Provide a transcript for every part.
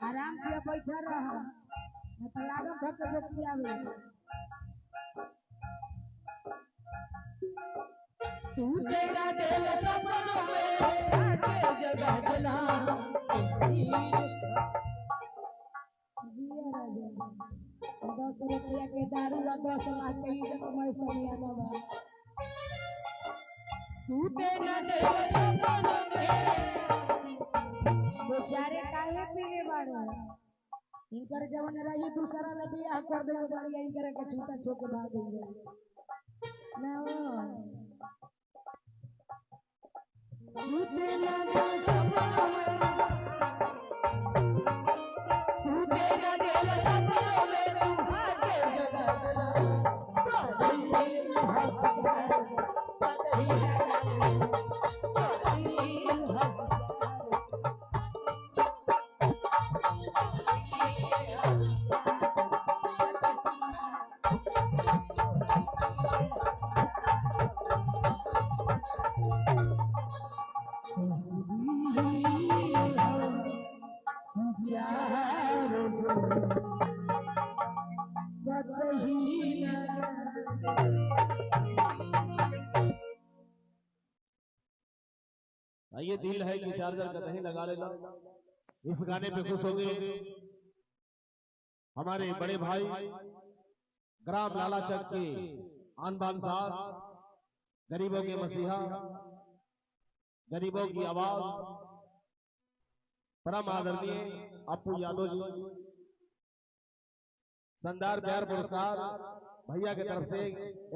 आराम से बैठा रहा तो लागत है के बतिया में तू तेरा दिल सपनों में आके जगह बना ₹10 के दारू का 10 लाख के इज्जत मैं समियाना बा तू तेरा दिल सपनों में बेचारे काहे पीने बाड़े इनकर जवन रही दूसरा ले बियाह कर देबे बढ़िया इनकर के छूटा छोड़ के भाग गई ना तू तेरा दिल सपनों में तू तेरा दिल सपनों में तू आके जगह ये दिल है कि चार्जर का कहीं लगा लेना। इस गाने पे खुश होंगे हमारे बड़े भाई ग्राम लालाचक के आन बान साहब, गरीबों के मसीहा, गरीबों की आवाज, परम आदरणीय अपू यादव जी, शानदार प्यार पुरस्कार भैया की तरफ से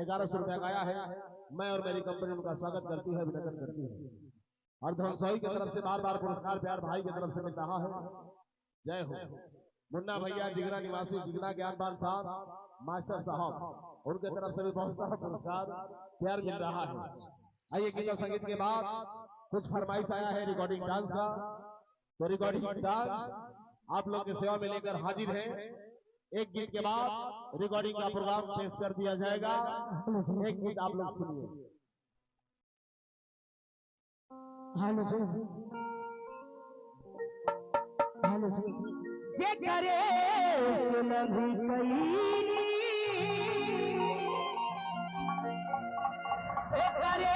1100 रुपया का आया है। मैं और मेरी कंपनी उनका स्वागत करती है, अभिनंदन करती है। और धर्मसाई की तरफ से बार बार पुरस्कार प्यार भाई की तरफ से मिल रहा है। जय हो। मुन्ना भैया जिगरा निवासी जिगरा ज्ञानपाल साहब, मास्टर साहब, उनके तरफ से भी बहुत सारा पुरस्कार प्यार मिल रहा है। आइए गीत और संगीत के बाद कुछ फरमाइश आया है रिकॉर्डिंग डांस का, तो रिकॉर्डिंग डांस आप लोग की सेवा में लेकर हाजिर है। एक गीत के बाद रिकॉर्डिंग का प्रोग्राम पेश कर दिया जाएगा। एक गीत आप लोग सुनिए। हेलो जी हेलो जी जे करे सुलभ कईनी ओ करे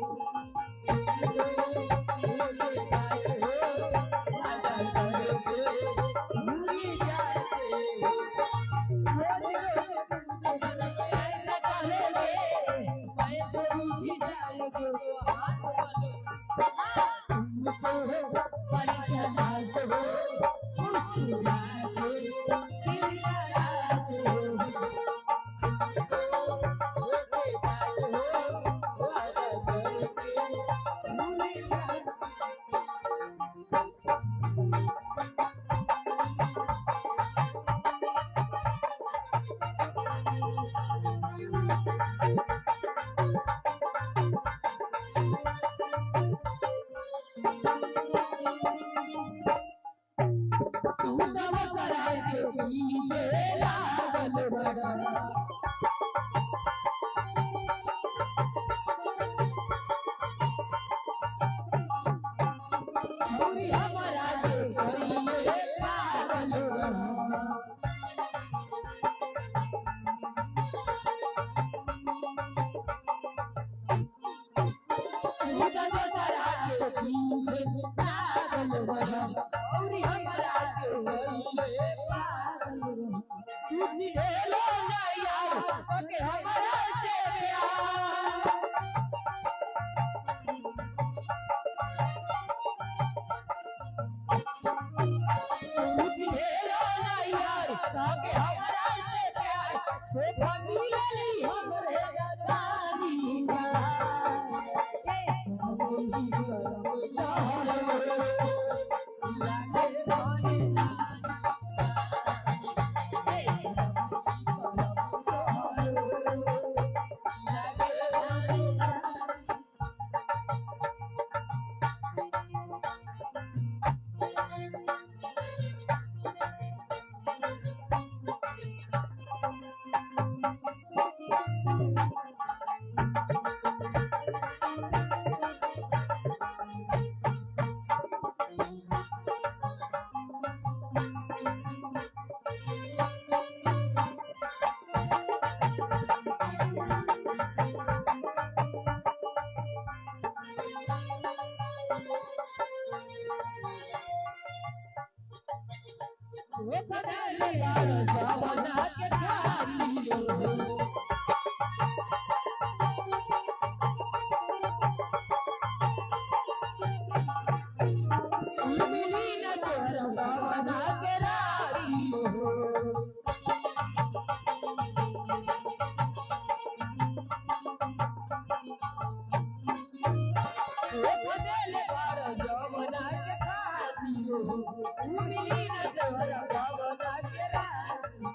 ये देले बारो जवना के खाली हो मिली न तोहरा जवना के रानी हो देले बारो जवना के खाली हो मिली न तोहरा जवना के रानी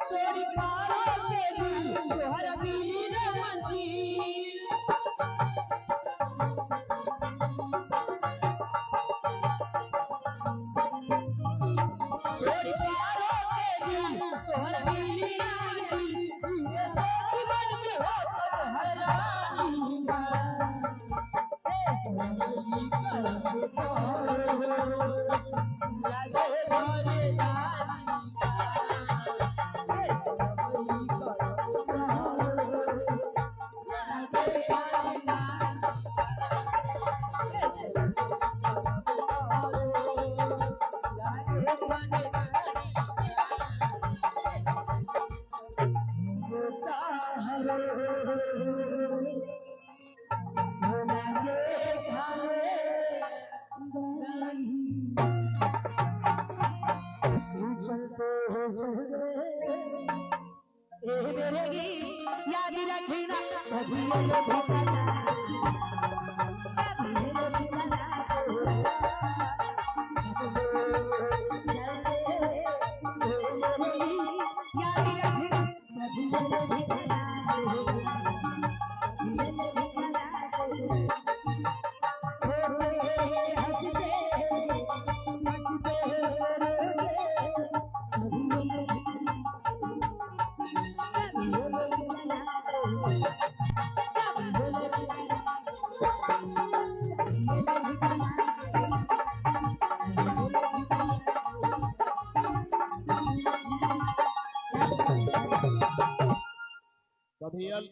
तोरी पारो के भी तोहरा मिली न मंदिर तोरी पारो के भी तोहरा मिली न मंदिर ये सोची मन में हो तो हैरानी सोनी कर पारो लागे घरे जानी सोनी कर पारो लागे जानी याद रखना